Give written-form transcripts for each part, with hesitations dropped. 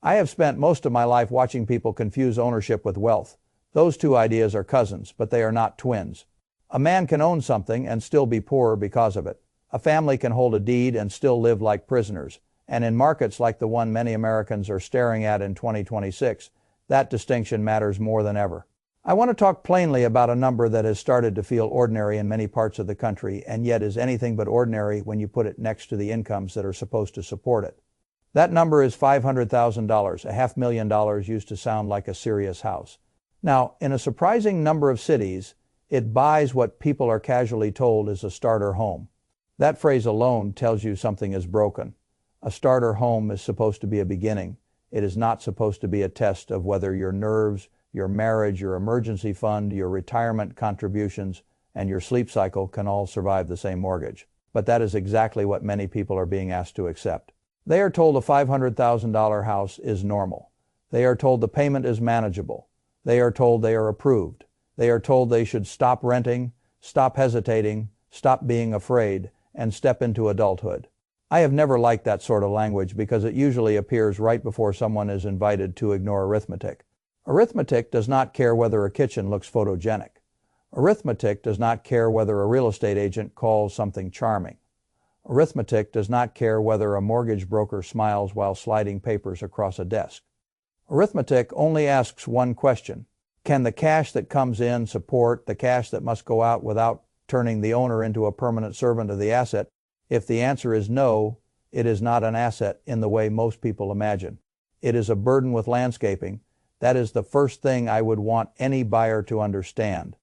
I have spent most of my life watching people confuse ownership with wealth. Those two ideas are cousins, but they are not twins. A man can own something and still be poorer because of it. A family can hold a deed and still live like prisoners. And in markets like the one many Americans are staring at in 2026, that distinction matters more than ever. I want to talk plainly about a number that has started to feel ordinary in many parts of the country and yet is anything but ordinary when you put it next to the incomes that are supposed to support it. That number is $500,000. $500,000 used to sound like a serious house. Now, in a surprising number of cities, it buys what people are casually told is a starter home. That phrase alone tells you something is broken. A starter home is supposed to be a beginning. It is not supposed to be a test of whether your nerves, your marriage, your emergency fund, your retirement contributions, and your sleep cycle can all survive the same mortgage. But that is exactly what many people are being asked to accept. They are told a $500,000 house is normal. They are told the payment is manageable. They are told they are approved. They are told they should stop renting, stop hesitating, stop being afraid, and step into adulthood. I have never liked that sort of language because it usually appears right before someone is invited to ignore arithmetic. Arithmetic does not care whether a kitchen looks photogenic. Arithmetic does not care whether a real estate agent calls something charming. Arithmetic does not care whether a mortgage broker smiles while sliding papers across a desk. Arithmetic only asks one question. Can the cash that comes in support the cash that must go out without turning the owner into a permanent servant of the asset? If the answer is no, it is not an asset in the way most people imagine. It is a burden with landscaping. That is the first thing I would want any buyer to understand.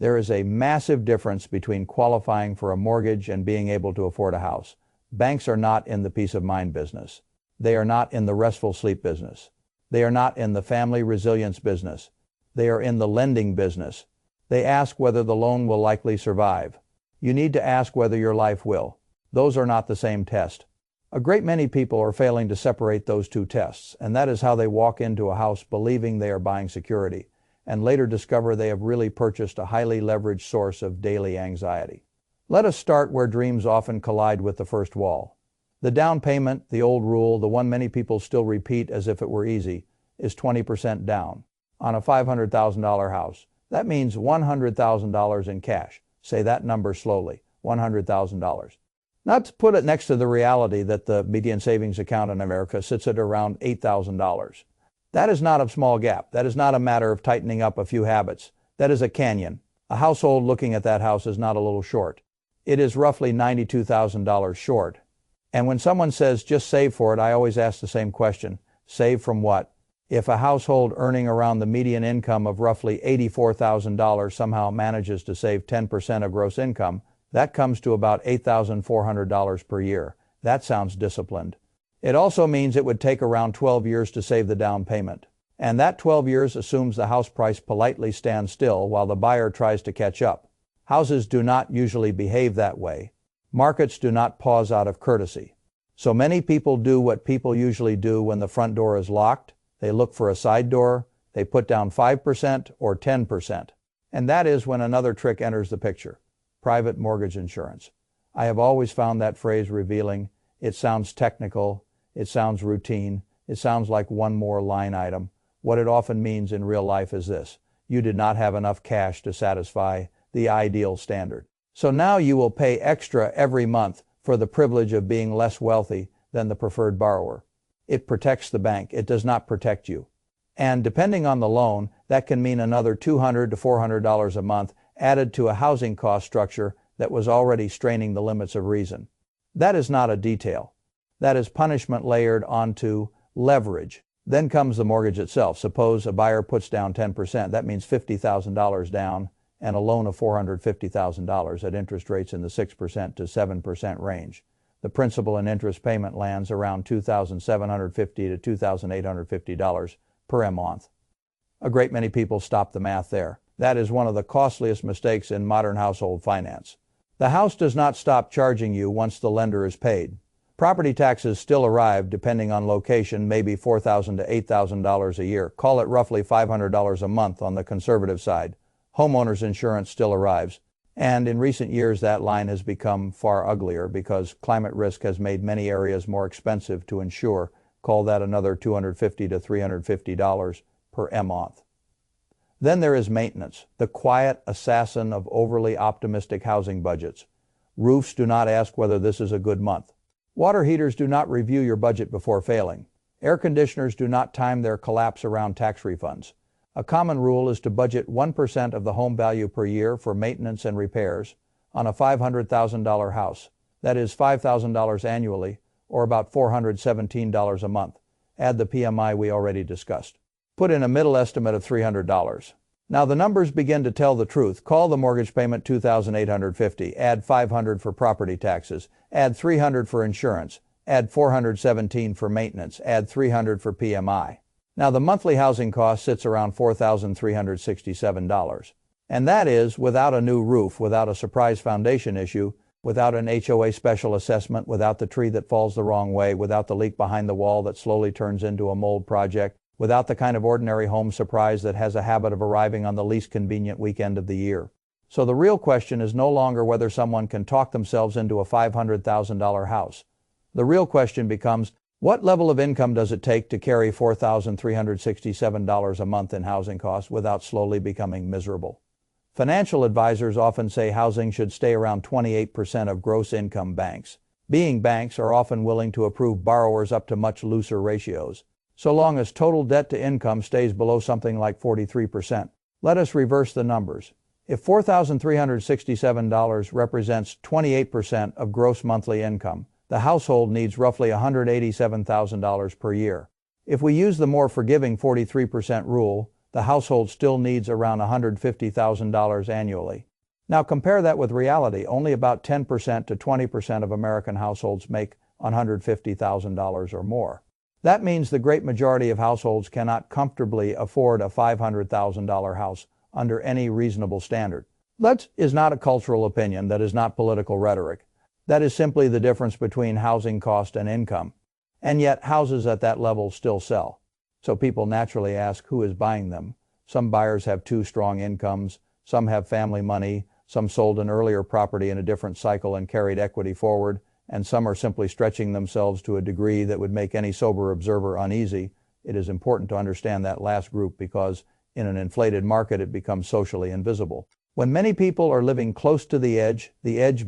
There is a massive difference between qualifying for a mortgage and being able to afford a house. Banks are not in the peace of mind business. They are not in the restful sleep business. They are not in the family resilience business. They are in the lending business. They ask whether the loan will likely survive. You need to ask whether your life will. Those are not the same test. A great many people are failing to separate those two tests, and that is how they walk into a house believing they are buying security, and later discover they have really purchased a highly leveraged source of daily anxiety. Let us start where dreams often collide with the first wall. The down payment, the old rule, the one many people still repeat as if it were easy, is 20% down. On a $500,000 house, that means $100,000 in cash. Say that number slowly, $100,000. Not to put it next to the reality that the median savings account in America sits at around $8,000. That is not a small gap. That is not a matter of tightening up a few habits. That is a canyon. A household looking at that house is not a little short. It is roughly $92,000 short. And when someone says just save for it, I always ask the same question. Save from what? If a household earning around the median income of roughly $84,000 somehow manages to save 10% of gross income, that comes to about $8,400 per year. That sounds disciplined. It also means it would take around 12 years to save the down payment. And that 12 years assumes the house price politely stands still while the buyer tries to catch up. Houses do not usually behave that way. Markets do not pause out of courtesy. So many people do what people usually do when the front door is locked. They look for a side door. They put down 5% or 10%. And that is when another trick enters the picture. Private mortgage insurance. I have always found that phrase revealing. It sounds technical. It sounds routine. It sounds like one more line item. What it often means in real life is this. You did not have enough cash to satisfy the ideal standard. So now you will pay extra every month for the privilege of being less wealthy than the preferred borrower. It protects the bank. It does not protect you. And depending on the loan, that can mean another $200 to $400 a month added to a housing cost structure that was already straining the limits of reason. That is not a detail. That is punishment layered onto leverage. Then comes the mortgage itself. Suppose a buyer puts down 10%. That means $50,000 down and a loan of $450,000 at interest rates in the 6% to 7% range. The principal and interest payment lands around $2,750 to $2,850 per month. A great many people stop the math there. That is one of the costliest mistakes in modern household finance. The house does not stop charging you once the lender is paid. Property taxes still arrive, depending on location, maybe $4,000 to $8,000 a year. Call it roughly $500 a month on the conservative side. Homeowners insurance still arrives. And in recent years, that line has become far uglier because climate risk has made many areas more expensive to insure Call that another $250 to $350 per month. Then there is maintenance, the quiet assassin of overly optimistic housing budgets. Roofs do not ask whether this is a good month. Water heaters do not review your budget before failing. Air conditioners do not time their collapse around tax refunds. A common rule is to budget 1% of the home value per year for maintenance and repairs on a $500,000 house. That is $5,000 annually, or about $417 a month. Add the PMI we already discussed. Put in a middle estimate of $300. Now the numbers begin to tell the truth. Call the mortgage payment $2,850. Add $500 for property taxes. Add $300 for insurance. Add $417 for maintenance. Add $300 for PMI. Now the monthly housing cost sits around $4,367. And that is without a new roof, without a surprise foundation issue, without an HOA special assessment, without the tree that falls the wrong way, without the leak behind the wall that slowly turns into a mold project, without the kind of ordinary home surprise that has a habit of arriving on the least convenient weekend of the year. So the real question is no longer whether someone can talk themselves into a $500,000 house. The real question becomes, what level of income does it take to carry $4,367 a month in housing costs without slowly becoming miserable? Financial advisors often say housing should stay around 28% of gross income. Banks, being banks, are often willing to approve borrowers up to much looser ratios, so long as total debt to income stays below something like 43%. Let us reverse the numbers. If $4,367 represents 28% of gross monthly income, the household needs roughly $187,000 per year. If we use the more forgiving 43% rule, the household still needs around $150,000 annually. Now compare that with reality. Only about 10% to 20% of American households make $150,000 or more. That means the great majority of households cannot comfortably afford a $500,000 house under any reasonable standard. That is not a cultural opinion. That is not political rhetoric. That is simply the difference between housing cost and income. And yet houses at that level still sell. So people naturally ask, who is buying them? Some buyers have two strong incomes, some have family money, some sold an earlier property in a different cycle and carried equity forward, and some are simply stretching themselves to a degree that would make any sober observer uneasy. It is important to understand that last group because in an inflated market it becomes socially invisible. When many people are living close to the edge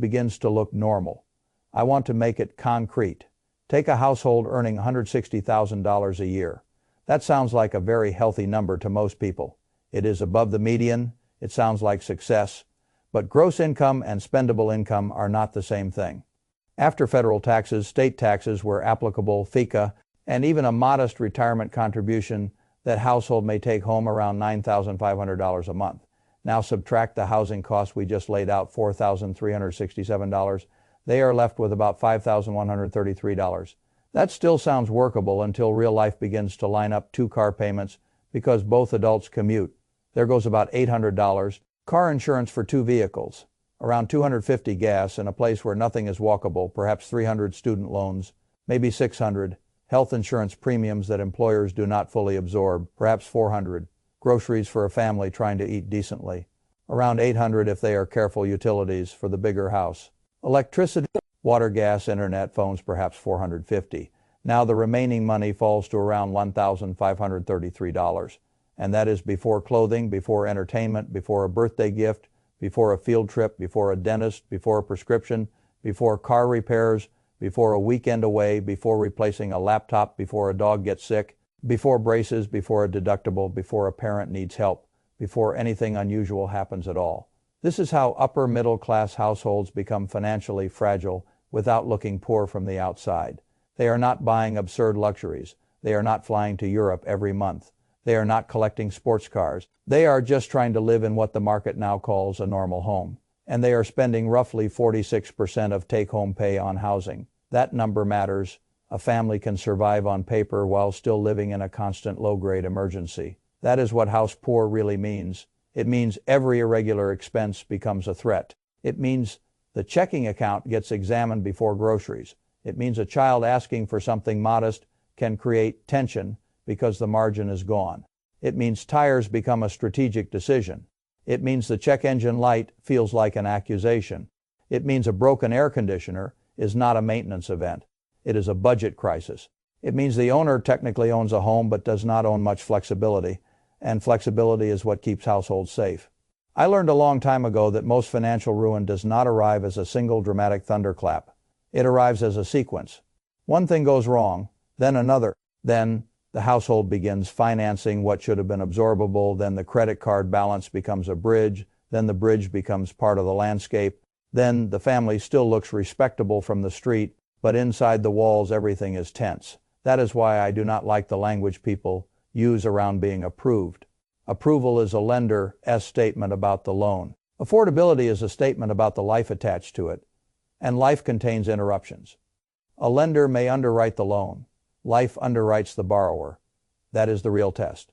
begins to look normal. I want to make it concrete. Take a household earning $160,000 a year. That sounds like a very healthy number to most people. It is above the median. It sounds like success. But gross income and spendable income are not the same thing. After federal taxes, state taxes were applicable, FICA, and even a modest retirement contribution, that household may take home around $9,500 a month. Now subtract the housing costs we just laid out, $4,367. They are left with about $5,133. That still sounds workable until real life begins to line up two car payments because both adults commute. There goes about $800. Car insurance for two vehicles, around $250 gas in a place where nothing is walkable, perhaps $300 student loans, maybe $600. Health insurance premiums that employers do not fully absorb, perhaps $400. Groceries for a family trying to eat decently, around $800 if they are careful. Utilities for the bigger house. Electricity, water, gas, internet, phones, perhaps $450. Now the remaining money falls to around $1,533. And that is before clothing, before entertainment, before a birthday gift, before a field trip, before a dentist, before a prescription, before car repairs, before a weekend away, before replacing a laptop, before a dog gets sick, before braces, before a deductible, before a parent needs help, before anything unusual happens at all. This is how upper middle class households become financially fragile without looking poor from the outside. They are not buying absurd luxuries. They are not flying to Europe every month. They are not collecting sports cars. They are just trying to live in what the market now calls a normal home. And they are spending roughly 46% of take-home pay on housing. That number matters. A family can survive on paper while still living in a constant low-grade emergency. That is what house poor really means. It means every irregular expense becomes a threat. It means the checking account gets examined before groceries. It means a child asking for something modest can create tension because the margin is gone. It means tires become a strategic decision. It means the check engine light feels like an accusation. It means a broken air conditioner is not a maintenance event. It is a budget crisis. It means the owner technically owns a home but does not own much flexibility, and flexibility is what keeps households safe. I learned a long time ago that most financial ruin does not arrive as a single dramatic thunderclap. It arrives as a sequence. One thing goes wrong, then another, then the household begins financing what should have been absorbable, then the credit card balance becomes a bridge, then the bridge becomes part of the landscape, then the family still looks respectable from the street, but inside the walls everything is tense. That is why I do not like the language people use around being approved. Approval is a lender's statement about the loan. Affordability is a statement about the life attached to it, and life contains interruptions. A lender may underwrite the loan. Life underwrites the borrower. That is the real test.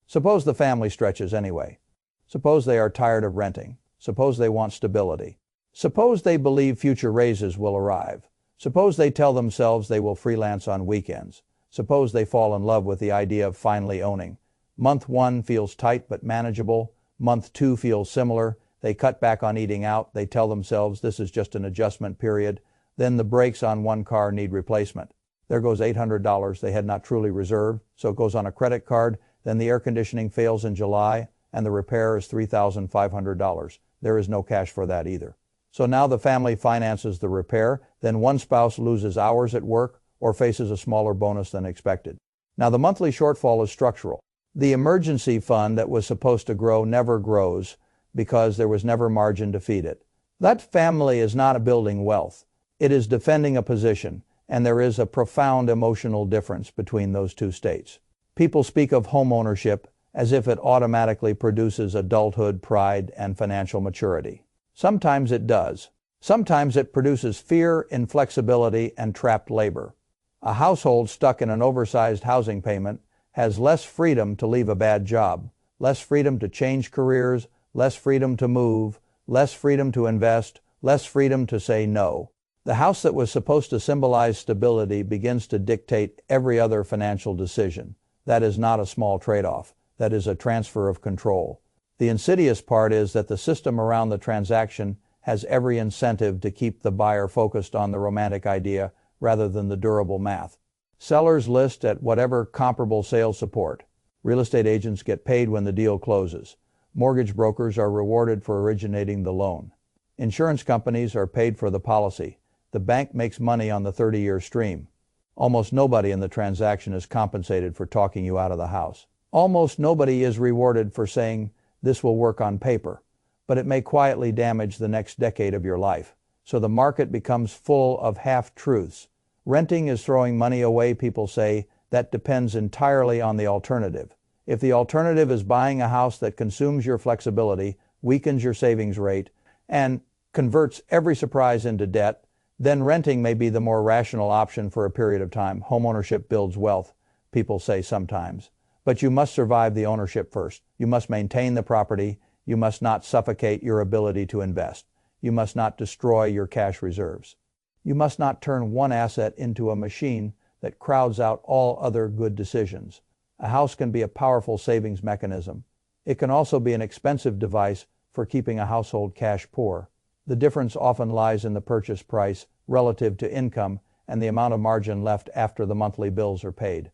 Suppose the family stretches anyway. Suppose they are tired of renting. Suppose they want stability. Suppose they believe future raises will arrive. Suppose they tell themselves they will freelance on weekends. Suppose they fall in love with the idea of finally owning. Month 1 feels tight but manageable. Month 2 feels similar. They cut back on eating out. They tell themselves this is just an adjustment period. Then the brakes on one car need replacement. There goes $800 they had not truly reserved, so it goes on a credit card. Then the air conditioning fails in July, and the repair is $3,500. There is no cash for that either. So now the family finances the repair, then one spouse loses hours at work or faces a smaller bonus than expected. Now the monthly shortfall is structural. The emergency fund that was supposed to grow never grows because there was never margin to feed it. That family is not building wealth. It is defending a position, and there is a profound emotional difference between those two states. People speak of home ownership as if it automatically produces adulthood, pride, and financial maturity. Sometimes it does. Sometimes it produces fear, inflexibility, and trapped labor. A household stuck in an oversized housing payment has less freedom to leave a bad job, less freedom to change careers, less freedom to move, less freedom to invest, less freedom to say no. The house that was supposed to symbolize stability begins to dictate every other financial decision. That is not a small trade-off. That is a transfer of control. The insidious part is that the system around the transaction has every incentive to keep the buyer focused on the romantic idea rather than the durable math. Sellers list at whatever comparable sales support. Real estate agents get paid when the deal closes. Mortgage brokers are rewarded for originating the loan. Insurance companies are paid for the policy. The bank makes money on the 30-year stream. Almost nobody in the transaction is compensated for talking you out of the house. Almost nobody is rewarded for saying, this will work on paper, but it may quietly damage the next decade of your life. So the market becomes full of half-truths. Renting is throwing money away, people say. That depends entirely on the alternative. If the alternative is buying a house that consumes your flexibility, weakens your savings rate, and converts every surprise into debt, then renting may be the more rational option for a period of time. Homeownership builds wealth, people say sometimes. But you must survive the ownership first. You must maintain the property. You must not suffocate your ability to invest. You must not destroy your cash reserves. You must not turn one asset into a machine that crowds out all other good decisions. A house can be a powerful savings mechanism. It can also be an expensive device for keeping a household cash poor. The difference often lies in the purchase price relative to income and the amount of margin left after the monthly bills are paid.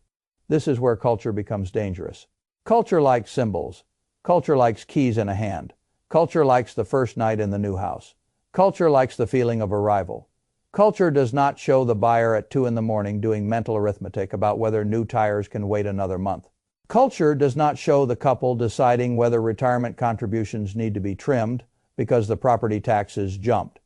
This is where culture becomes dangerous. Culture likes symbols. Culture likes keys in a hand. Culture likes the first night in the new house. Culture likes the feeling of arrival. Culture does not show the buyer at 2 a.m. doing mental arithmetic about whether new tires can wait another month. Culture does not show the couple deciding whether retirement contributions need to be trimmed because the property taxes jumped.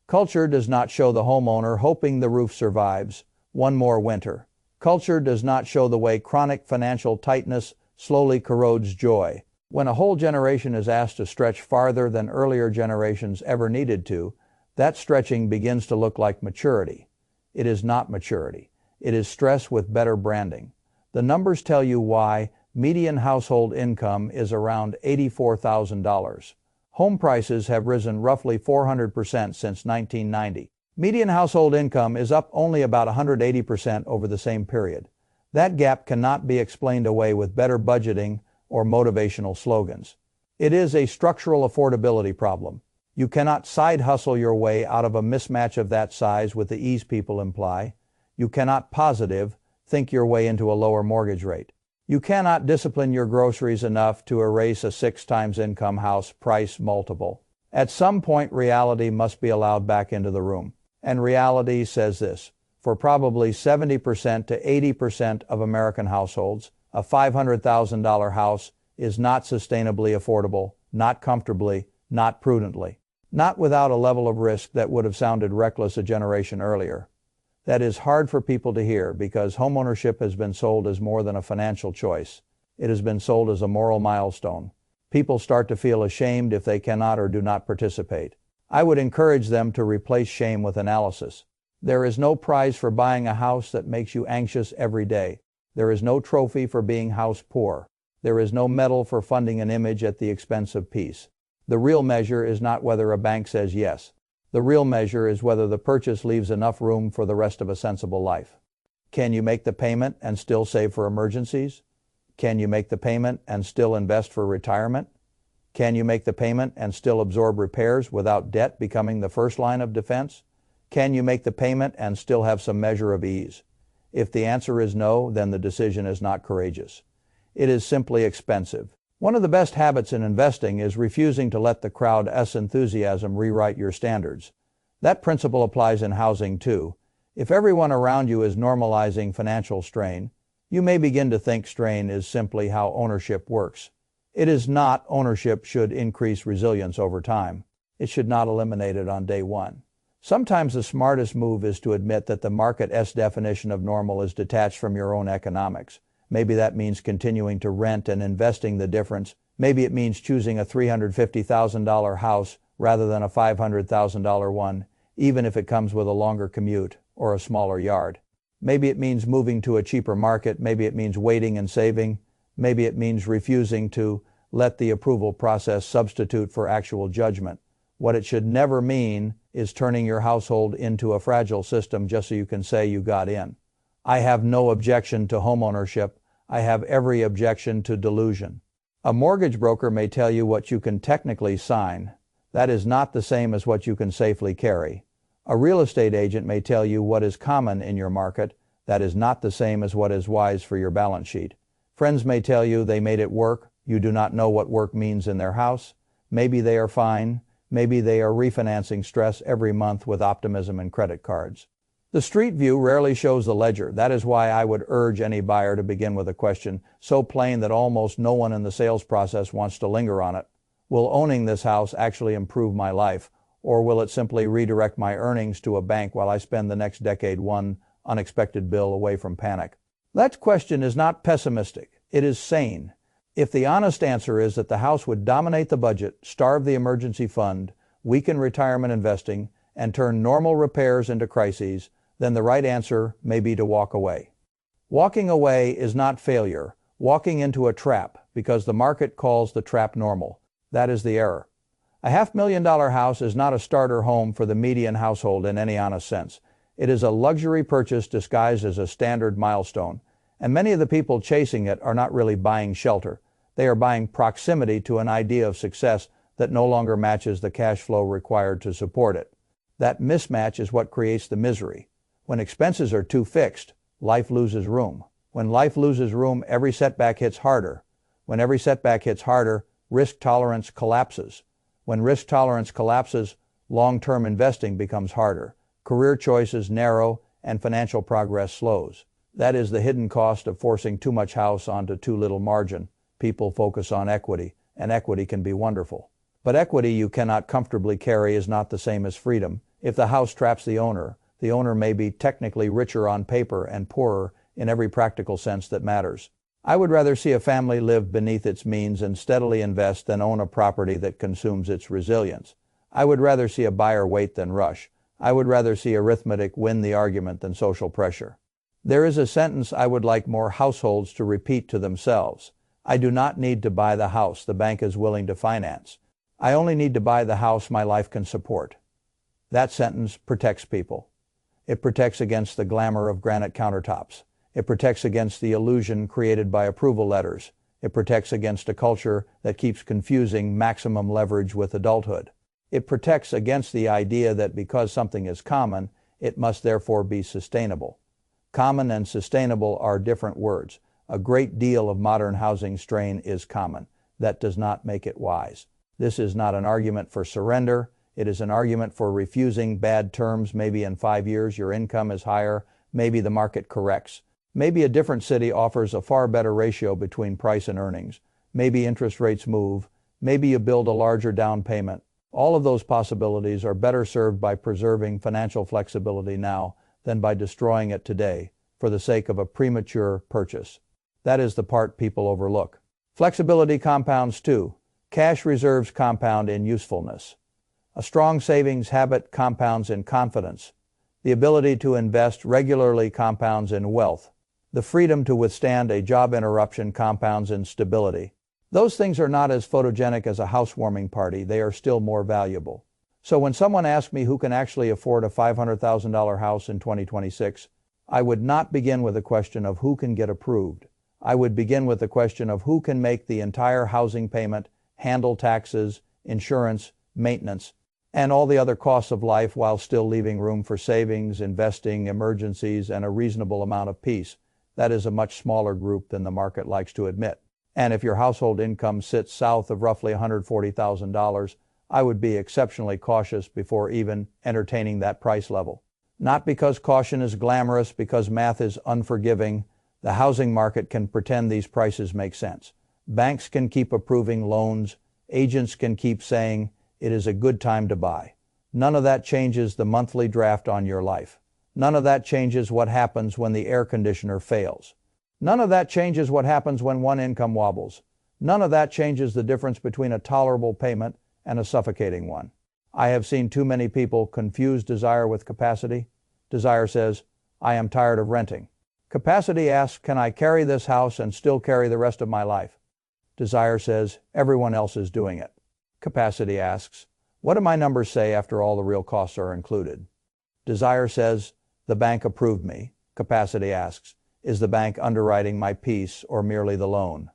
Culture does not show the homeowner hoping the roof survives one more winter. Culture does not show the way chronic financial tightness slowly corrodes joy. When a whole generation is asked to stretch farther than earlier generations ever needed to, that stretching begins to look like maturity. It is not maturity. It is stress with better branding. The numbers tell you why median household income is around $84,000. Home prices have risen roughly 400% since 1990. Median household income is up only about 180% over the same period. That gap cannot be explained away with better budgeting or motivational slogans. It is a structural affordability problem. You cannot side hustle your way out of a mismatch of that size with the ease people imply. You cannot positive think your way into a lower mortgage rate. You cannot discipline your groceries enough to erase a 6 times income house price multiple. At some point, reality must be allowed back into the room. And reality says this: for probably 70% to 80% of American households, a $500,000 house is not sustainably affordable, not comfortably, not prudently, not without a level of risk that would have sounded reckless a generation earlier. That is hard for people to hear because homeownership has been sold as more than a financial choice. It has been sold as a moral milestone. People start to feel ashamed if they cannot or do not participate. I would encourage them to replace shame with analysis. There is no prize for buying a house that makes you anxious every day. There is no trophy for being house poor. There is no medal for funding an image at the expense of peace. The real measure is not whether a bank says yes. The real measure is whether the purchase leaves enough room for the rest of a sensible life. Can you make the payment and still save for emergencies? Can you make the payment and still invest for retirement? Can you make the payment and still absorb repairs without debt becoming the first line of defense? Can you make the payment and still have some measure of ease? If the answer is no, then the decision is not courageous. It is simply expensive. One of the best habits in investing is refusing to let the crowd's enthusiasm rewrite your standards. That principle applies in housing too. If everyone around you is normalizing financial strain, you may begin to think strain is simply how ownership works. It is not. Ownership should increase resilience over time. It should not eliminate it on day one. Sometimes the smartest move is to admit that the market's definition of normal is detached from your own economics. Maybe that means continuing to rent and investing the difference. Maybe it means choosing a $350,000 house rather than a $500,000 one, even if it comes with a longer commute or a smaller yard. Maybe it means moving to a cheaper market. Maybe it means waiting and saving. Maybe it means refusing to let the approval process substitute for actual judgment. What it should never mean is turning your household into a fragile system just so you can say you got in. I have no objection to homeownership. I have every objection to delusion. A mortgage broker may tell you what you can technically sign. That is not the same as what you can safely carry. A real estate agent may tell you what is common in your market. That is not the same as what is wise for your balance sheet. Friends may tell you they made it work. You do not know what work means in their house. Maybe they are fine. Maybe they are refinancing stress every month with optimism and credit cards. The street view rarely shows the ledger. That is why I would urge any buyer to begin with a question so plain that almost no one in the sales process wants to linger on it. Will owning this house actually improve my life, or will it simply redirect my earnings to a bank while I spend the next decade one unexpected bill away from panic? That question is not pessimistic. It is sane. If the honest answer is that the house would dominate the budget, starve the emergency fund, weaken retirement investing, and turn normal repairs into crises, then the right answer may be to walk away. Walking away is not failure. Walking into a trap because the market calls the trap normal. That is the error. A $500,000 house is not a starter home for the median household in any honest sense. It is a luxury purchase disguised as a standard milestone, and many of the people chasing it are not really buying shelter. They are buying proximity to an idea of success that no longer matches the cash flow required to support it. That mismatch is what creates the misery. When expenses are too fixed, life loses room. When life loses room, every setback hits harder. When every setback hits harder, risk tolerance collapses. When risk tolerance collapses, long-term investing becomes harder. Career choices narrow and financial progress slows. That is the hidden cost of forcing too much house onto too little margin. People focus on equity, and equity can be wonderful. But equity you cannot comfortably carry is not the same as freedom. If the house traps the owner may be technically richer on paper and poorer in every practical sense that matters. I would rather see a family live beneath its means and steadily invest than own a property that consumes its resilience. I would rather see a buyer wait than rush. I would rather see arithmetic win the argument than social pressure. There is a sentence I would like more households to repeat to themselves. I do not need to buy the house the bank is willing to finance. I only need to buy the house my life can support. That sentence protects people. It protects against the glamour of granite countertops. It protects against the illusion created by approval letters. It protects against a culture that keeps confusing maximum leverage with adulthood. It protects against the idea that because something is common, it must therefore be sustainable. Common and sustainable are different words. A great deal of modern housing strain is common. That does not make it wise. This is not an argument for surrender. It is an argument for refusing bad terms. Maybe in 5 years your income is higher. Maybe the market corrects. Maybe a different city offers a far better ratio between price and earnings. Maybe interest rates move. Maybe you build a larger down payment. All of those possibilities are better served by preserving financial flexibility now than by destroying it today for the sake of a premature purchase. That is the part people overlook. Flexibility compounds too. Cash reserves compound in usefulness. A strong savings habit compounds in confidence. The ability to invest regularly compounds in wealth. The freedom to withstand a job interruption compounds in stability. Those things are not as photogenic as a housewarming party. They are still more valuable. So when someone asks me who can actually afford a $500,000 house in 2026, I would not begin with a question of who can get approved. I would begin with the question of who can make the entire housing payment, handle taxes, insurance, maintenance, and all the other costs of life while still leaving room for savings, investing, emergencies, and a reasonable amount of peace. That is a much smaller group than the market likes to admit. And if your household income sits south of roughly $140,000, I would be exceptionally cautious before even entertaining that price level. Not because caution is glamorous, because math is unforgiving. The housing market can pretend these prices make sense. Banks can keep approving loans. Agents can keep saying it is a good time to buy. None of that changes the monthly draft on your life. None of that changes what happens when the air conditioner fails. None of that changes what happens when one income wobbles. None of that changes the difference between a tolerable payment and a suffocating one. I have seen too many people confuse desire with capacity. Desire says, I am tired of renting. Capacity asks, can I carry this house and still carry the rest of my life? Desire says, everyone else is doing it. Capacity asks, what do my numbers say after all the real costs are included? Desire says, the bank approved me. Capacity asks, is the bank underwriting my piece or merely the loan?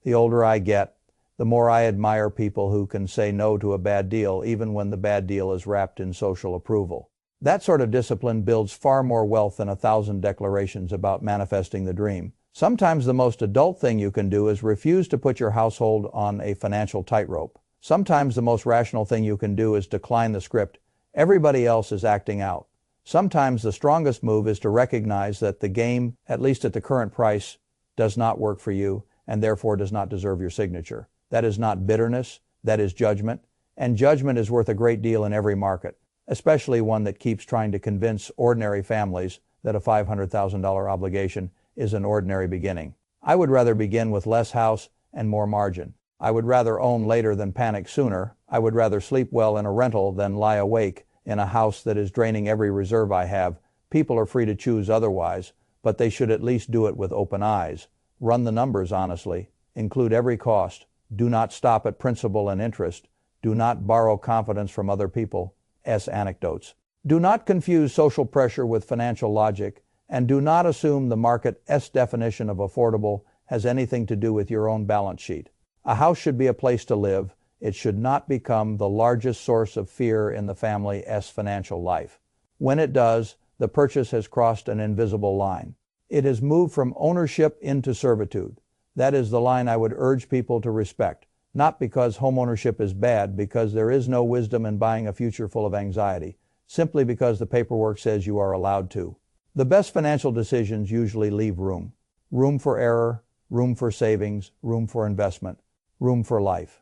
The older I get, the more I admire people who can say no to a bad deal even when the bad deal is wrapped in social approval. That sort of discipline builds far more wealth than 1,000 declarations about manifesting the dream. Sometimes the most adult thing you can do is refuse to put your household on a financial tightrope. Sometimes the most rational thing you can do is decline the script. Everybody else is acting out. Sometimes the strongest move is to recognize that the game, at least at the current price, does not work for you and therefore does not deserve your signature. That is not bitterness, that is judgment, and judgment is worth a great deal in every market, especially one that keeps trying to convince ordinary families that a $500,000 obligation is an ordinary beginning. I would rather begin with less house and more margin. I would rather own later than panic sooner. I would rather sleep well in a rental than lie awake in a house that is draining every reserve I have. People are free to choose otherwise, but they should at least do it with open eyes. Run the numbers honestly. Include every cost. Do not stop at principal and interest. Do not borrow confidence from other people. Anecdotes. Do not confuse social pressure with financial logic, and do not assume the market's definition of affordable has anything to do with your own balance sheet. A house should be a place to live. It should not become the largest source of fear in the family's financial life. When it does, the purchase has crossed an invisible line. It has moved from ownership into servitude. That is the line I would urge people to respect, not because homeownership is bad, because there is no wisdom in buying a future full of anxiety, simply because the paperwork says you are allowed to. The best financial decisions usually leave room. Room for error, room for savings, room for investment, room for life.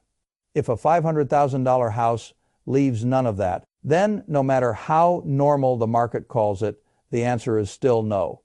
If a $500,000 house leaves none of that, then no matter how normal the market calls it, the answer is still no.